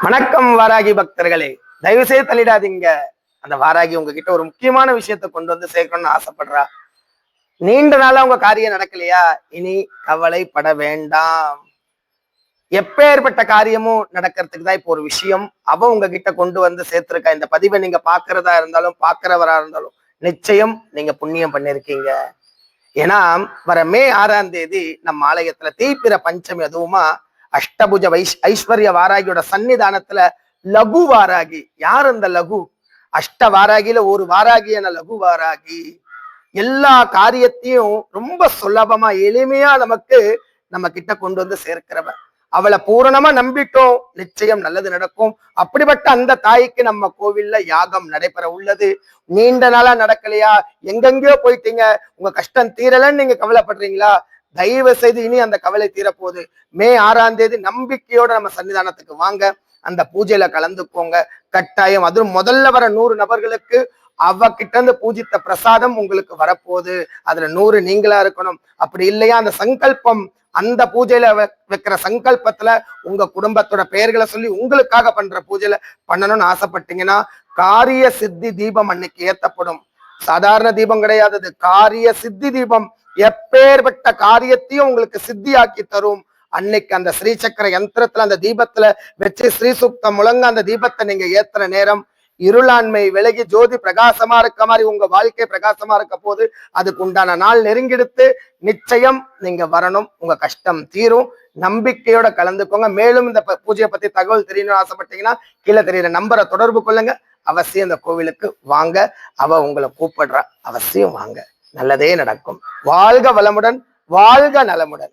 வணக்கம் வாராகி பக்தர்களே, தயவு செய்து தள்ளிடாதீங்க. அந்த வாராகி உங்ககிட்ட ஒரு முக்கியமான விஷயத்த கொண்டு வந்து சேர்க்கணும்னு ஆசைப்படுறா. நீண்ட நாளா உங்க காரியம் நடக்கலையா? இனி கவலைப்பட வேண்டாம். எப்பேற்பட்ட காரியமும் நடக்கிறதுக்கு தான் இப்போ ஒரு விஷயம் அவ உங்ககிட்ட கொண்டு வந்து சேர்த்திருக்கா. இந்த பதிவை நீங்க பாக்குறதா இருந்தாலும் பாக்குறவரா இருந்தாலும் நிச்சயம் நீங்க புண்ணியம் பண்ணிருக்கீங்க. ஏன்னா வர மே 6ஆம் தேதி நம்ம ஆலயத்துல தீப்பிர பஞ்சமி, அதுவுமா அஷ்டபுஜ ஐஸ்வர்ய வாராகியோட சன்னிதானத்துல லகு வாராகி. யார் அந்த லகு? அஷ்ட வாராகில ஒரு வாராகியான லகு வாராகி எல்லா காரியத்தையும் ரொம்ப சுலபமா எளிமையா நமக்கு நம்ம கிட்ட கொண்டு வந்து சேர்க்கிறவ. அவளை பூரணமா நம்பிட்டோம், நிச்சயம் நல்லது நடக்கும். அப்படிப்பட்ட அந்த தாய்க்கு நம்ம கோவில்ல யாகம் நடைபெற உள்ளது. நீண்ட நாளா நடக்கலையா? எங்கெங்கயோ போயிட்டீங்க, உங்க கஷ்டம் தீரலன்னு நீங்க கவலைப்படுறீங்களா? தயவு செய்து இனி அந்த கவலை தீரப்போகுது. மே 6ஆம் தேதி நம்பிக்கையோட நம்ம சன்னிதானத்துக்கு வாங்க, அந்த பூஜையில கலந்துக்கோங்க கட்டாயம். அதுவும் முதல்ல வர 100 நபர்களுக்கு அவ கிட்ட இருந்து பூஜித்த பிரசாதம் உங்களுக்கு வரப்போகுது. அதுல 100 நீங்களா இருக்கணும். அப்படி இல்லையா அந்த சங்கல்பம், அந்த பூஜையில வைக்கிற சங்கல்பத்துல உங்க குடும்பத்தோட பெயர்களை சொல்லி உங்களுக்காக பண்ற பூஜையில பண்ணணும்னு ஆசைப்பட்டீங்கன்னா காரிய சித்தி தீபம் அன்னைக்கு ஏத்தப்படும். சாதாரண தீபம் கிடையாது, காரிய சித்தி தீபம். எப்பேற்பட்ட காரியத்தையும் உங்களுக்கு சித்தியாக்கி தரும். அன்னைக்கு அந்த ஸ்ரீசக்கர யந்திரத்துல அந்த தீபத்துல வச்சு ஸ்ரீசுக்தம் முழங்க அந்த தீபத்தை நீங்க ஏத்துற நேரம் இருளாண்மை விலகி ஜோதி பிரகாசமா இருக்க மாதிரி உங்க வாழ்க்கை பிரகாசமா இருக்க போது அதுக்கு உண்டான நாள் நெருங்கிடுத்து. நிச்சயம் நீங்க வரணும், உங்க கஷ்டம் தீரும். நம்பிக்கையோட கலந்துக்கோங்க. மேலும் இந்த பூஜையை பத்தி தகவல் தெரியணும்னு ஆசைப்பட்டீங்கன்னா கீழே தெரியுற நம்பரை தொடர்பு கொள்ளுங்க. அவசியம் இந்த கோவிலுக்கு வாங்க, அவ உங்களை கூப்பிடுறா, அவசியம் வாங்க, நல்லதே நடக்கும். வாழ்க வளமுடன், வாழ்க நலமுடன்.